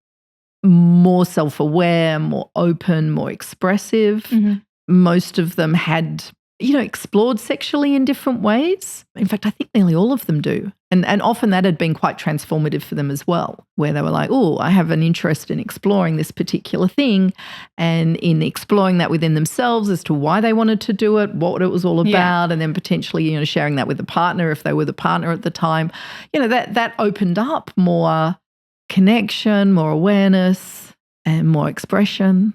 more self-aware, more open, more expressive. Mm-hmm. Most of them had, explored sexually in different ways. In fact, I think nearly all of them do. And often that had been quite transformative for them as well, where they were like, oh, I have an interest in exploring this particular thing, and in exploring that within themselves as to why they wanted to do it, what it was all about, and then potentially, sharing that with the partner if they were the partner at the time. That opened up more connection, more awareness, and more expression.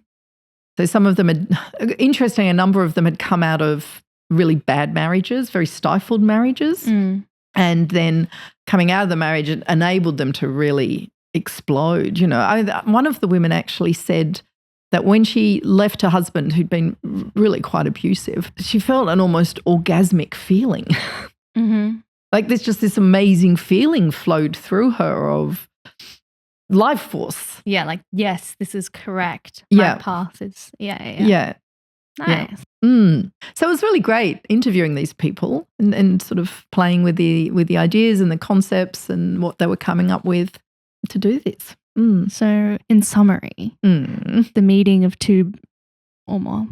So some of them a number of them had come out of really bad marriages, very stifled marriages. Mm. And then coming out of the marriage, it enabled them to really explode. One of the women actually said that when she left her husband, who'd been really quite abusive, she felt an almost orgasmic feeling. Mm-hmm. Like there's just this amazing feeling flowed through her of life force. Yeah, like, yes, this is correct. My path is, Yeah. Nice. Yeah. So it was really great interviewing these people and sort of playing with the ideas and the concepts and what they were coming up with to do this. So in summary, the meeting of 2 or more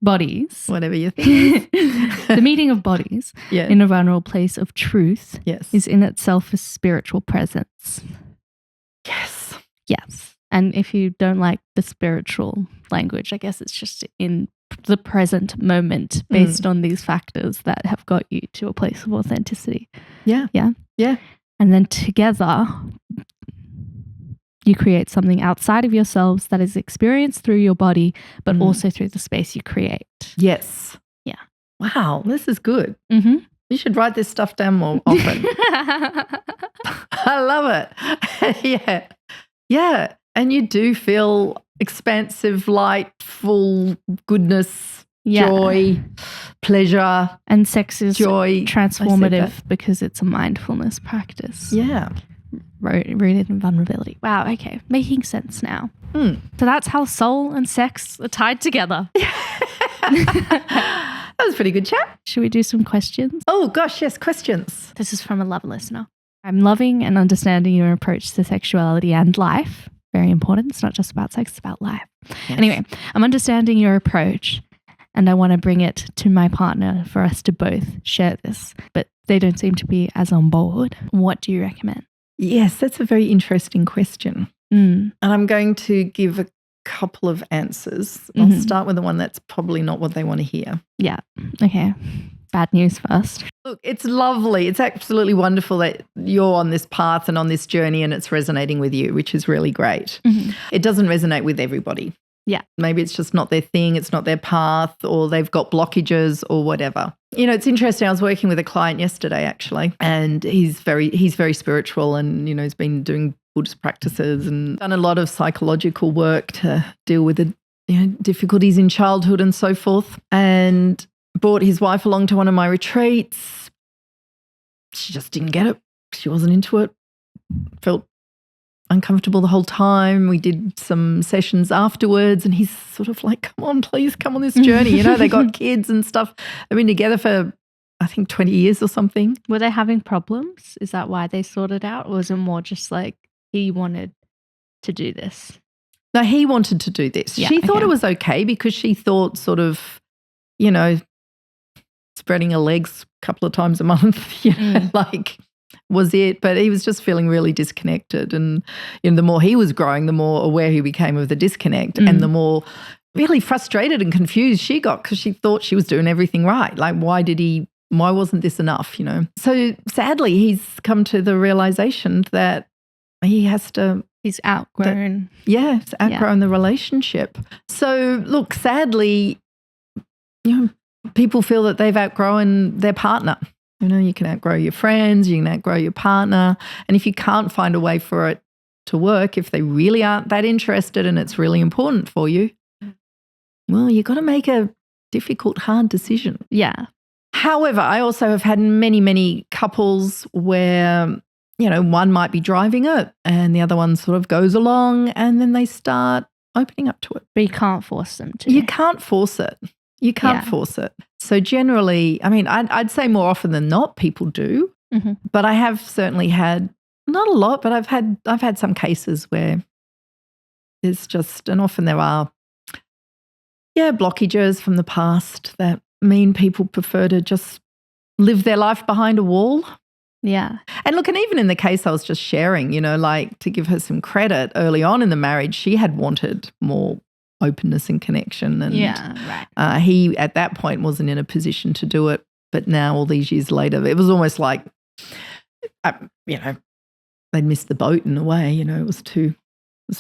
bodies. Whatever you think. The meeting of bodies in a vulnerable place of truth is in itself a spiritual presence. Yes. Yes. And if you don't like the spiritual language, I guess it's just in the present moment based on these factors that have got you to a place of authenticity. Yeah. Yeah. Yeah. And then together, you create something outside of yourselves that is experienced through your body, but also through the space you create. Yes. Yeah. Wow, this is good. Mm-hmm. You should write this stuff down more often. I love it. Yeah. Yeah. And you do feel expansive, light, full goodness, joy, pleasure. And sex is joy. transformative because it's a mindfulness practice. Yeah. Rooted in vulnerability. Wow, okay. Making sense now. So that's how soul and sex are tied together. That was a pretty good chat. Should we do some questions? Oh, gosh, yes, questions. This is from a love listener. I'm loving and understanding your approach to sexuality and life. Very important. It's not just about sex, it's about life. Yes. Anyway, I'm understanding your approach and I want to bring it to my partner for us to both share this, but they don't seem to be as on board. What do you recommend? Yes, that's a very interesting question. And I'm going to give a couple of answers. I'll start with the one that's probably not what they want to hear. Yeah. Okay. Bad news first. Look, it's lovely. It's absolutely wonderful that you're on this path and on this journey and it's resonating with you, which is really great. It doesn't resonate with everybody. Yeah. Maybe it's just not their thing, it's not their path, or they've got blockages or whatever. You know, it's interesting. I was working with a client yesterday actually, and he's very spiritual and, you know, he's been doing Buddhist practices and done a lot of psychological work to deal with the difficulties in childhood and so forth, and brought his wife along to one of my retreats. She just didn't get it. She wasn't into it. Felt uncomfortable the whole time. We did some sessions afterwards and he's sort of like, come on, please come on this journey. You know, they got kids and stuff. They've been together for, I think, 20 years or something. Were they having problems? Is that why they sorted out? Or was it more just like he wanted to do this? No, he wanted to do this. Yeah, she thought it was okay because she thought sort of, you know, spreading her legs a couple of times a month, you know, like was it. But he was just feeling really disconnected. And you know, the more he was growing, the more aware he became of the disconnect and the more really frustrated and confused she got because she thought she was doing everything right. Like, why wasn't this enough, you know? So sadly, he's come to the realization that he has to... He's outgrown. He's outgrown the relationship. So look, sadly, you know, people feel that they've outgrown their partner. You know, you can outgrow your friends, you can outgrow your partner. And if you can't find a way for it to work, if they really aren't that interested and it's really important for you, well, you've got to make a difficult, hard decision. Yeah. However, I also have had many, many couples where, you know, one might be driving it and the other one sort of goes along and then they start opening up to it. But you can't force them to. You can't force it. You can't force it. So generally, I mean, I'd say more often than not people do, but I have certainly had, not a lot, but I've had some cases where there's just, and often there are, blockages from the past that mean people prefer to just live their life behind a wall. Yeah. And look, and even in the case I was just sharing, you know, like to give her some credit, early on in the marriage, she had wanted more openness and connection. And he, at that point, wasn't in a position to do it. But now, all these years later, it was almost like, you know, they'd missed the boat in a way, you know, it was too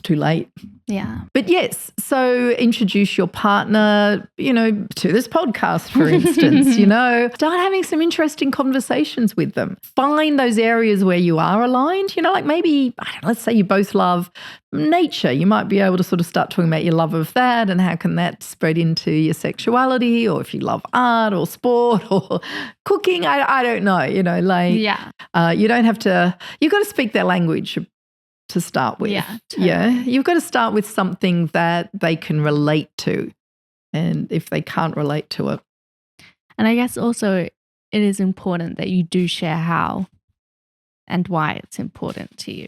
late. Yeah. But yes, so introduce your partner, you know, to this podcast, for instance, you know, start having some interesting conversations with them. Find those areas where you are aligned, you know, like maybe, I don't know, let's say you both love nature. You might be able to sort of start talking about your love of that and how can that spread into your sexuality, or if you love art or sport or cooking, I don't know, you know, like you don't have to, you've got to speak their language to start with. Yeah, totally. Yeah, you've got to start with something that they can relate to. And if they can't relate to it. And I guess also it is important that you do share how and why it's important to you.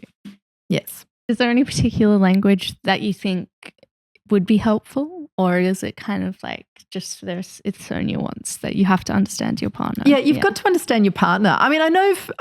Yes. Is there any particular language that you think would be helpful, or is it kind of like just it's so nuanced that you have to understand your partner? Yeah, you've got to understand your partner. I mean, I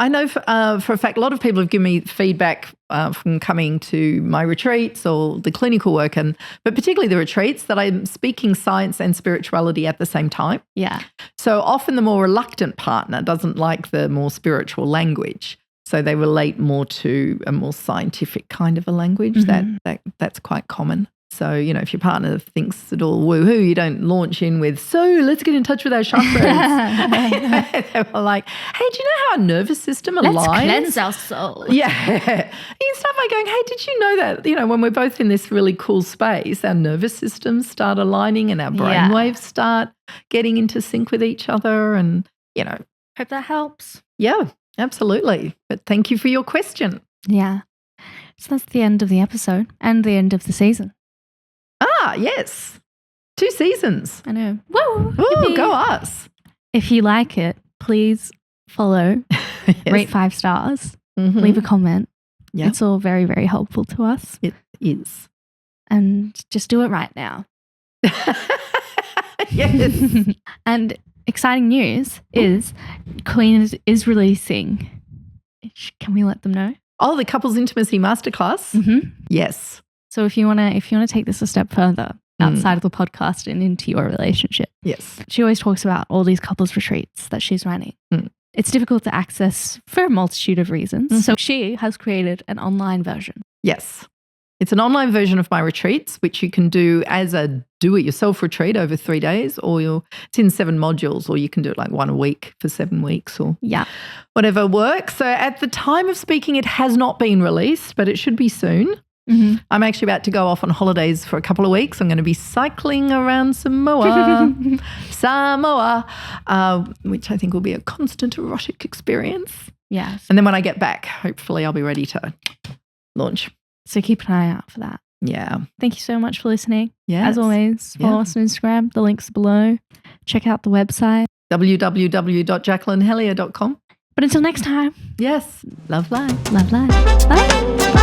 know for a fact a lot of people have given me feedback from coming to my retreats or the clinical work, but particularly the retreats, that I'm speaking science and spirituality at the same time. Yeah. So often the more reluctant partner doesn't like the more spiritual language. So they relate more to a more scientific kind of a language. That's quite common. So, if your partner thinks it all woohoo, you don't launch in with, so let's get in touch with our chakras. They were like, hey, do you know how our nervous system aligns? Let's cleanse our soul. Yeah. You start by going, hey, did you know that, when we're both in this really cool space, our nervous systems start aligning and our brainwaves start getting into sync with each other and, Hope that helps. Yeah, absolutely. But thank you for your question. Yeah. So that's the end of the episode and the end of the season. Ah, yes. 2 seasons. I know. Woo! Ooh, go us. If you like it, please follow, rate 5 stars, leave a comment. Yep. It's all very, very helpful to us. It is. And just do it right now. Yes. And exciting news is Queen is releasing. Can we let them know? Oh, the Couples Intimacy Masterclass? Mm-hmm. Yes. So if you want to take this a step further outside of the podcast and into your relationship. Yes. She always talks about all these couples retreats that she's running. It's difficult to access for a multitude of reasons. So she has created an online version. Yes. It's an online version of my retreats, which you can do as a do-it-yourself retreat over 3 days, or it's in 7 modules, or you can do it like 1 a week for 7 weeks or whatever works. So at the time of speaking, it has not been released, but it should be soon. I'm actually about to go off on holidays for a couple of weeks. I'm going to be cycling around Samoa, which I think will be a constant erotic experience. Yes. And then when I get back, hopefully I'll be ready to launch. So keep an eye out for that. Yeah. Thank you so much for listening. Yes. As always, follow us on Instagram. The link's below. Check out the website. www.jacquelinehellier.com. But until next time. Yes. Love life. Love life. Bye.